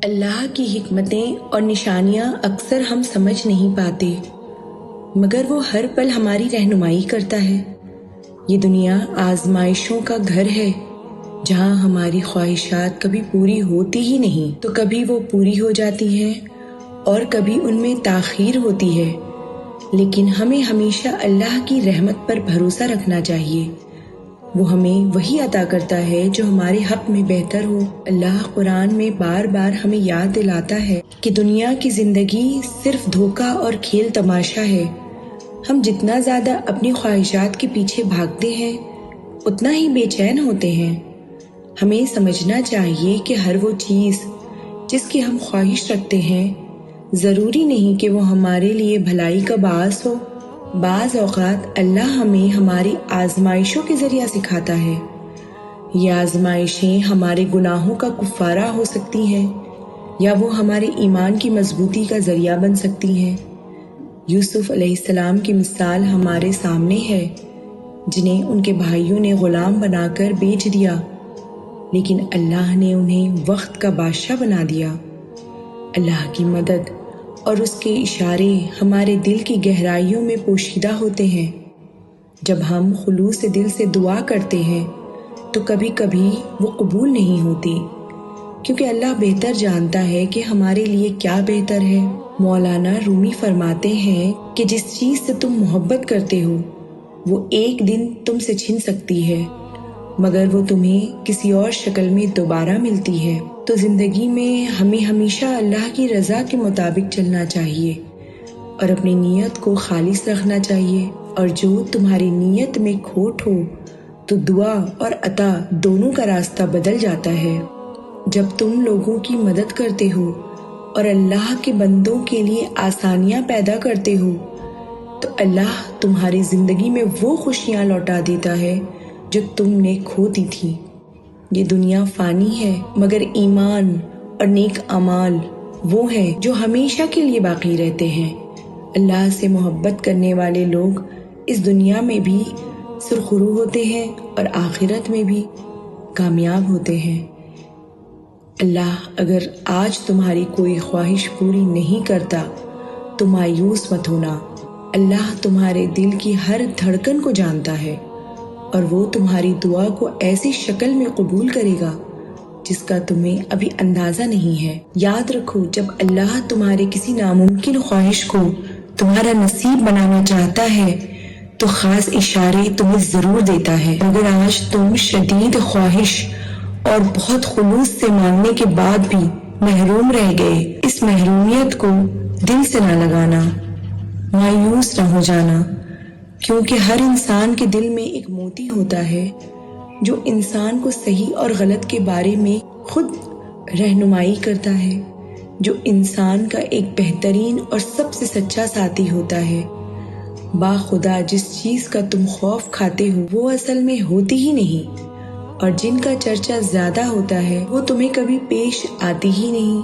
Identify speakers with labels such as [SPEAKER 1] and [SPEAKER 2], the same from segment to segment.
[SPEAKER 1] اللہ کی حکمتیں اور نشانیاں اکثر ہم سمجھ نہیں پاتے، مگر وہ ہر پل ہماری رہنمائی کرتا ہے۔ یہ دنیا آزمائشوں کا گھر ہے، جہاں ہماری خواہشات کبھی پوری ہوتی ہی نہیں تو کبھی وہ پوری ہو جاتی ہیں اور کبھی ان میں تاخیر ہوتی ہے۔ لیکن ہمیں ہمیشہ اللہ کی رحمت پر بھروسہ رکھنا چاہیے۔ وہ ہمیں وہی عطا کرتا ہے جو ہمارے حق میں بہتر ہو۔ اللہ قرآن میں بار بار ہمیں یاد دلاتا ہے کہ دنیا کی زندگی صرف دھوکہ اور کھیل تماشا ہے۔ ہم جتنا زیادہ اپنی خواہشات کے پیچھے بھاگتے ہیں اتنا ہی بے چین ہوتے ہیں۔ ہمیں سمجھنا چاہیے کہ ہر وہ چیز جس کی ہم خواہش رکھتے ہیں ضروری نہیں کہ وہ ہمارے لیے بھلائی کا باعث ہو۔ بعض اوقات اللہ ہمیں ہماری آزمائشوں کے ذریعہ سکھاتا ہے۔ یہ آزمائشیں ہمارے گناہوں کا کفارہ ہو سکتی ہیں یا وہ ہمارے ایمان کی مضبوطی کا ذریعہ بن سکتی ہیں۔ یوسف علیہ السلام کی مثال ہمارے سامنے ہے، جنہیں ان کے بھائیوں نے غلام بنا کر بیچ دیا، لیکن اللہ نے انہیں وقت کا بادشاہ بنا دیا۔ اللہ کی مدد اور اس کے اشارے ہمارے دل کی گہرائیوں میں پوشیدہ ہوتے ہیں۔ جب ہم خلوص دل سے دعا کرتے ہیں تو کبھی کبھی وہ قبول نہیں ہوتی، کیونکہ اللہ بہتر جانتا ہے کہ ہمارے لیے کیا بہتر ہے۔ مولانا رومی فرماتے ہیں کہ جس چیز سے تم محبت کرتے ہو وہ ایک دن تم سے چھن سکتی ہے، مگر وہ تمہیں کسی اور شکل میں دوبارہ ملتی ہے۔ تو زندگی میں ہمیں ہمیشہ اللہ کی رضا کے مطابق چلنا چاہیے اور اپنی نیت کو خالص رکھنا چاہیے، اور جو تمہاری نیت میں کھوٹ ہو تو دعا اور عطا دونوں کا راستہ بدل جاتا ہے۔ جب تم لوگوں کی مدد کرتے ہو اور اللہ کے بندوں کے لیے آسانیاں پیدا کرتے ہو تو اللہ تمہاری زندگی میں وہ خوشیاں لوٹا دیتا ہے جو تم نے کھو دی تھی۔ یہ دنیا فانی ہے، مگر ایمان اور نیک اعمال وہ ہیں جو ہمیشہ کے لیے باقی رہتے ہیں۔ اللہ سے محبت کرنے والے لوگ اس دنیا میں بھی سرخرو ہوتے ہیں اور آخرت میں بھی کامیاب ہوتے ہیں۔ اللہ اگر آج تمہاری کوئی خواہش پوری نہیں کرتا تو مایوس مت ہونا۔ اللہ تمہارے دل کی ہر دھڑکن کو جانتا ہے اور وہ تمہاری دعا کو ایسی شکل میں قبول کرے گا جس کا تمہیں ابھی اندازہ نہیں ہے۔ یاد رکھو، جب اللہ تمہارے کسی ناممکن خواہش کو تمہارا نصیب بنانا چاہتا ہے تو خاص اشارے تمہیں ضرور دیتا ہے۔ اگر آج تم شدید خواہش اور بہت خلوص سے مانگنے کے بعد بھی محروم رہ گئے، اس محرومیت کو دل سے نہ لگانا، مایوس نہ ہو جانا، کیونکہ ہر انسان کے دل میں ایک موتی ہوتا ہے جو انسان کو صحیح اور غلط کے بارے میں خود رہنمائی کرتا ہے، جو انسان کا ایک بہترین اور سب سے سچا ساتھی ہوتا ہے۔ باخدا جس چیز کا تم خوف کھاتے ہو وہ اصل میں ہوتی ہی نہیں، اور جن کا چرچا زیادہ ہوتا ہے وہ تمہیں کبھی پیش آتی ہی نہیں،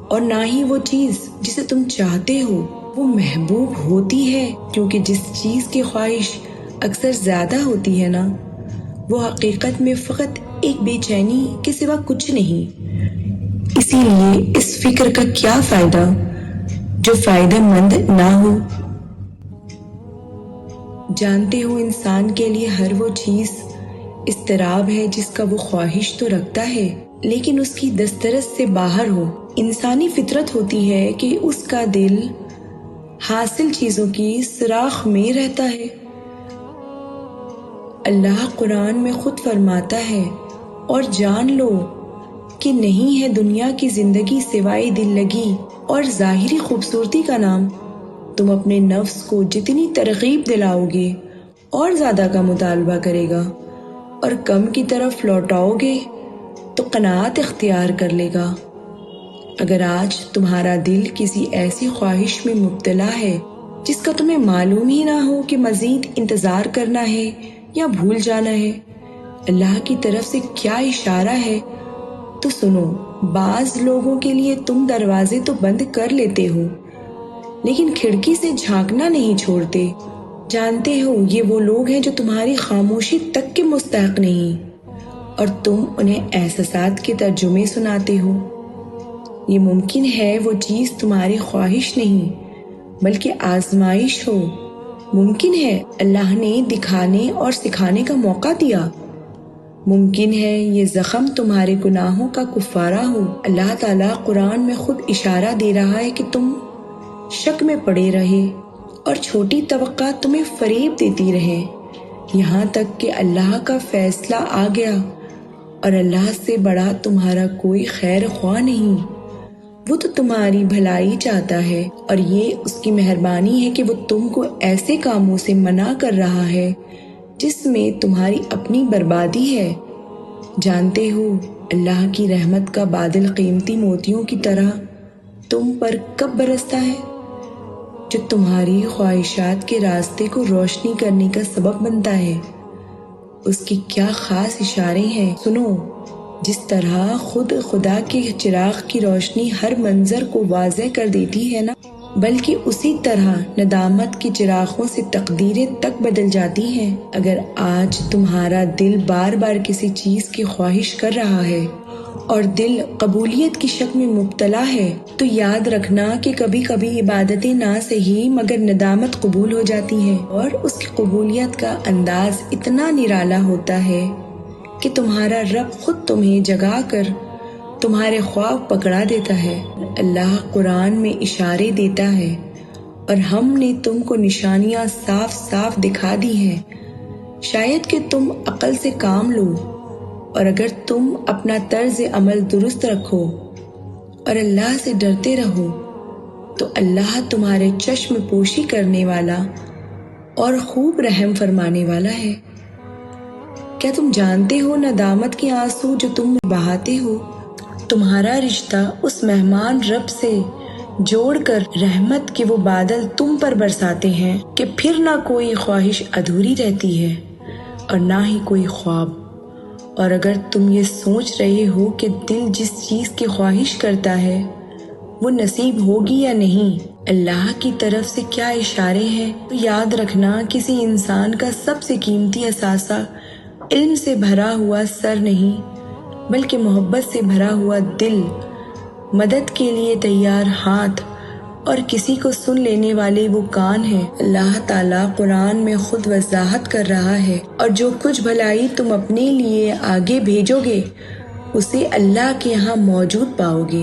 [SPEAKER 1] اور نہ ہی وہ چیز جسے تم چاہتے ہو وہ محبوب ہوتی ہے، کیونکہ جس چیز کی خواہش اکثر زیادہ ہوتی ہے نا، وہ حقیقت میں فقط ایک بے چینی کے سوا کچھ نہیں۔ اسی لیے اس فکر کا کیا فائدہ جو فائدہ مند نہ ہو۔ جانتے ہو، انسان کے لیے ہر وہ چیز اضطراب ہے جس کا وہ خواہش تو رکھتا ہے لیکن اس کی دسترس سے باہر ہو۔ انسانی فطرت ہوتی ہے کہ اس کا دل حاصل چیزوں کی سراخ میں رہتا ہے۔ اللہ قرآن میں خود فرماتا ہے، اور جان لو کہ نہیں ہے دنیا کی زندگی سوائے دل لگی اور ظاہری خوبصورتی کا نام۔ تم اپنے نفس کو جتنی ترغیب دلاؤ گے اور زیادہ کا مطالبہ کرے گا، اور کم کی طرف لوٹاؤ گے تو قناعت اختیار کر لے گا۔ اگر آج تمہارا دل کسی ایسی خواہش میں مبتلا ہے جس کا تمہیں معلوم ہی نہ ہو کہ مزید انتظار کرنا ہے یا بھول جانا ہے، اللہ کی طرف سے کیا اشارہ ہے تو سنو۔ بعض لوگوں کے لیے تم دروازے تو بند کر لیتے ہو لیکن کھڑکی سے جھانکنا نہیں چھوڑتے۔ جانتے ہو یہ وہ لوگ ہیں جو تمہاری خاموشی تک کے مستحق نہیں، اور تم انہیں احساسات کے ترجمے سناتے ہو۔ یہ ممکن ہے وہ چیز تمہاری خواہش نہیں بلکہ آزمائش ہو۔ ممکن ہے اللہ نے دکھانے اور سکھانے کا موقع دیا۔ ممکن ہے یہ زخم تمہارے گناہوں کا کفارہ ہو۔ اللہ تعالیٰ قرآن میں خود اشارہ دے رہا ہے کہ تم شک میں پڑے رہے اور چھوٹی توقعات تمہیں فریب دیتی رہے، یہاں تک کہ اللہ کا فیصلہ آ گیا، اور اللہ سے بڑا تمہارا کوئی خیر خواہ نہیں۔ وہ تو تمہاری بھلائی چاہتا ہے، اور یہ اس کی مہربانی ہے کہ وہ تم کو ایسے کاموں سے منع کر رہا ہے جس میں تمہاری اپنی بربادی ہے۔ جانتے ہو اللہ کی رحمت کا بادل قیمتی موتیوں کی طرح تم پر کب برستا ہے، جو تمہاری خواہشات کے راستے کو روشنی کرنے کا سبب بنتا ہے۔ اس کے کیا خاص اشارے ہیں، سنو۔ جس طرح خود خدا کے چراغ کی روشنی ہر منظر کو واضح کر دیتی ہے نا، بلکہ اسی طرح ندامت کے چراغوں سے تقدیریں تک بدل جاتی ہیں۔ اگر آج تمہارا دل بار بار کسی چیز کی خواہش کر رہا ہے اور دل قبولیت کی شک میں مبتلا ہے، تو یاد رکھنا کہ کبھی کبھی عبادتیں نہ صحیح مگر ندامت قبول ہو جاتی ہیں، اور اس کی قبولیت کا انداز اتنا نرالا ہوتا ہے کہ تمہارا رب خود تمہیں جگا کر تمہارے خواب پکڑا دیتا ہے۔ اللہ قرآن میں اشارے دیتا ہے، اور ہم نے تم کو نشانیاں صاف صاف دکھا دی ہیں، شاید کہ تم عقل سے کام لو، اور اگر تم اپنا طرز عمل درست رکھو اور اللہ سے ڈرتے رہو تو اللہ تمہارے چشم پوشی کرنے والا اور خوب رحم فرمانے والا ہے۔ کیا تم جانتے ہو ندامت کے آنسو جو تم بہاتے ہو، تمہارا رشتہ اس مہمان رب سے جوڑ کر رحمت کے وہ بادل تم پر برساتے ہیں کہ پھر نہ کوئی خواہش ادھوری رہتی ہے اور نہ ہی کوئی خواب۔ اور اگر تم یہ سوچ رہے ہو کہ دل جس چیز کی خواہش کرتا ہے وہ نصیب ہوگی یا نہیں، اللہ کی طرف سے کیا اشارے ہیں، تو یاد رکھنا کسی انسان کا سب سے قیمتی اثاثہ علم سے بھرا ہوا سر نہیں بلکہ محبت سے بھرا ہوا دل، مدد کے لیے تیار ہاتھ اور کسی کو سن لینے والے وہ کان ہیں۔ اللہ تعالیٰ قرآن میں خود وضاحت کر رہا ہے، اور جو کچھ بھلائی تم اپنے لیے آگے بھیجو گے اسے اللہ کے یہاں موجود پاؤ گے،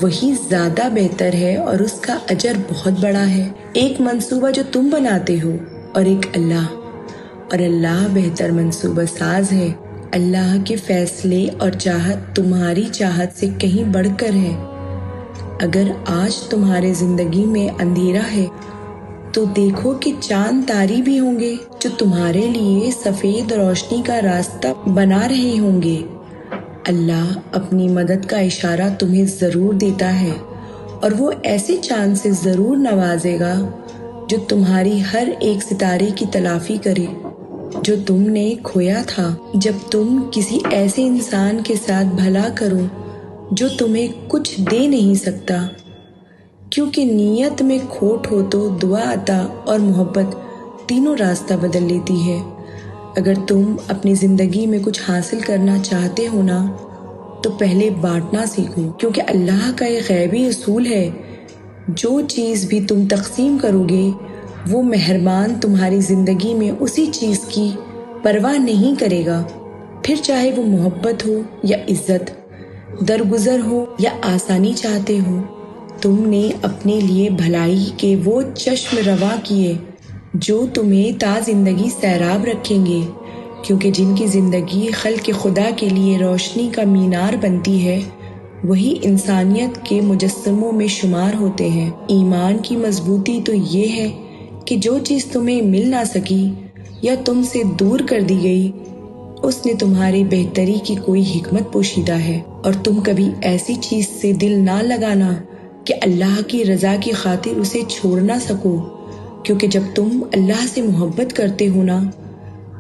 [SPEAKER 1] وہی زیادہ بہتر ہے اور اس کا اجر بہت بڑا ہے۔ ایک منصوبہ جو تم بناتے ہو اور ایک اللہ، اور اللہ بہتر منصوبہ ساز ہے۔ اللہ کے فیصلے اور چاہت تمہاری چاہت سے کہیں بڑھ کر ہے۔ اگر آج تمہارے زندگی میں اندھیرا ہے تو دیکھو کہ چاند تارے بھی ہوں گے جو تمہارے لیے سفید روشنی کا راستہ بنا رہے ہوں گے۔ اللہ اپنی مدد کا اشارہ تمہیں ضرور دیتا ہے، اور وہ ایسے چاند سے ضرور نوازے گا جو تمہاری ہر ایک ستارے کی تلافی کرے جو تم نے کھویا تھا۔ جب تم کسی ایسے انسان کے ساتھ بھلا کرو جو تمہیں کچھ دے نہیں سکتا، کیونکہ نیت میں کھوٹ ہو تو دعا عطا اور محبت تینوں راستہ بدل لیتی ہے۔ اگر تم اپنی زندگی میں کچھ حاصل کرنا چاہتے ہو نا، تو پہلے بانٹنا سیکھو، کیونکہ اللہ کا ایک غیبی اصول ہے، جو چیز بھی تم تقسیم کرو گے وہ مہربان تمہاری زندگی میں اسی چیز کی پرواہ نہیں کرے گا، پھر چاہے وہ محبت ہو یا عزت، درگزر ہو یا آسانی چاہتے ہو۔ تم نے اپنے لیے بھلائی کے وہ چشم رواں کیے جو تمہیں تا زندگی سیراب رکھیں گے، کیونکہ جن کی زندگی خلق خدا کے لیے روشنی کا مینار بنتی ہے وہی انسانیت کے مجسموں میں شمار ہوتے ہیں۔ ایمان کی مضبوطی تو یہ ہے کہ جو چیز تمہیں مل نہ سکی یا تم سے دور کر دی گئی اس نے تمہاری بہتری کی کوئی حکمت پوشیدہ ہے، اور تم کبھی ایسی چیز سے دل نہ لگانا کہ اللہ کی رضا کی خاطر اسے چھوڑ نہ سکو، کیونکہ جب تم اللہ سے محبت کرتے ہو نا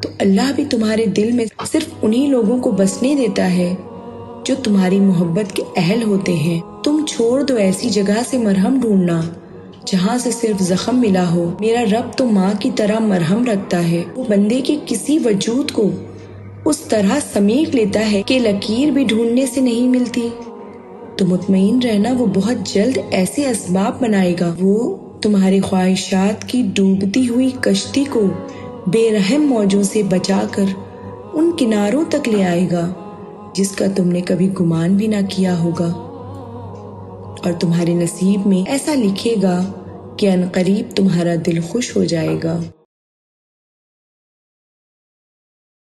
[SPEAKER 1] تو اللہ بھی تمہارے دل میں صرف انہی لوگوں کو بسنے دیتا ہے جو تمہاری محبت کے اہل ہوتے ہیں۔ تم چھوڑ دو ایسی جگہ سے مرہم ڈھونڈنا جہاں سے صرف زخم ملا ہو۔ میرا رب تو ماں کی طرح مرہم رکھتا ہے، وہ بندے کے کسی وجود کو اس طرح سمیٹ لیتا ہے کہ لکیر بھی ڈھونڈنے سے نہیں ملتی۔ تو مطمئن رہنا وہ بہت جلد ایسے اسباب بنائے گا، وہ تمہاری خواہشات کی ڈوبتی ہوئی کشتی کو بے رحم موجوں سے بچا کر ان کناروں تک لے آئے گا جس کا تم نے کبھی گمان بھی نہ کیا ہوگا، اور تمہارے نصیب میں ایسا لکھے گا کہ عنقریب تمہارا دل خوش ہو جائے گا۔